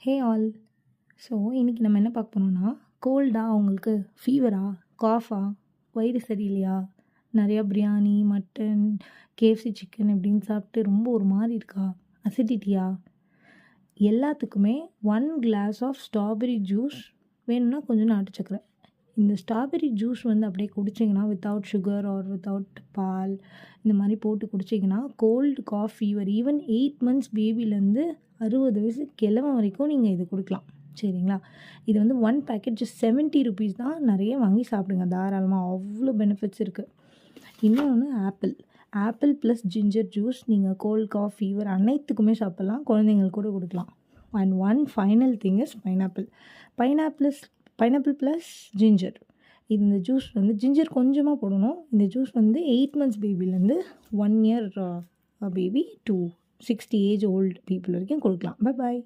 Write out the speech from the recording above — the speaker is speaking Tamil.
Hey all! ஸோ இன்னைக்கு நம்ம என்ன பார்க்க போறோம்னா, கோல்டா உங்களுக்கு? ஃபீவரா? காஃபா? வயிறு சரியில்லையா? நெறையா பிரியாணி, மட்டன், கேஎஃப்சி சிக்கன் இப்படின்னு சாப்பிட்டு ரொம்ப ஒரு மாரி இருக்கா? அசிடிட்டியா? எல்லாத்துக்குமே 1 கிளாஸ் ஆஃப் ஸ்ட்ராபெர்ரி ஜூஸ் வேணும்னா கொஞ்சம் நாட்டு சர்க்கரை. இந்த ஸ்ட்ராபெர்ரி ஜூஸ் வந்து அப்படியே குடிச்சிங்கன்னா வித்தவுட் சுகர் ஆர் வித்தவுட் பால் இந்த மாதிரி போட்டு குடிச்சிங்கன்னா cold, cough, fever even 8 months பேபிலேருந்து 60 வயசு கிழவன் வரைக்கும் நீங்கள் இது குடிக்கலாம். சரிங்களா? இது வந்து 1 பேக்கெட் ஜஸ்ட் 70 ருபீஸ் தான். நிறைய வாங்கி சாப்பிடுங்க தாராளமாக. அவ்வளோ பெனிஃபிட்ஸ் இருக்குது. இன்னொன்று ஆப்பிள் ப்ளஸ் ஜிஞ்சர் ஜூஸ் நீங்கள் கோல்ட், காஃப், ஃபீவர் அனைத்துக்குமே சாப்பிட்லாம். குழந்தைங்களுக்கு கூட கொடுக்கலாம். And one final thing is pineapple plus ginger. இந்த ஜூஸ் வந்து ஜிஞ்சர் கொஞ்சமாக போடணும். இந்த ஜூஸ் வந்து 8 மந்த்ஸ் பேபிலேருந்து 1 year baby to 60 age old people வரைக்கும் கொடுக்கலாம். பை பாய்.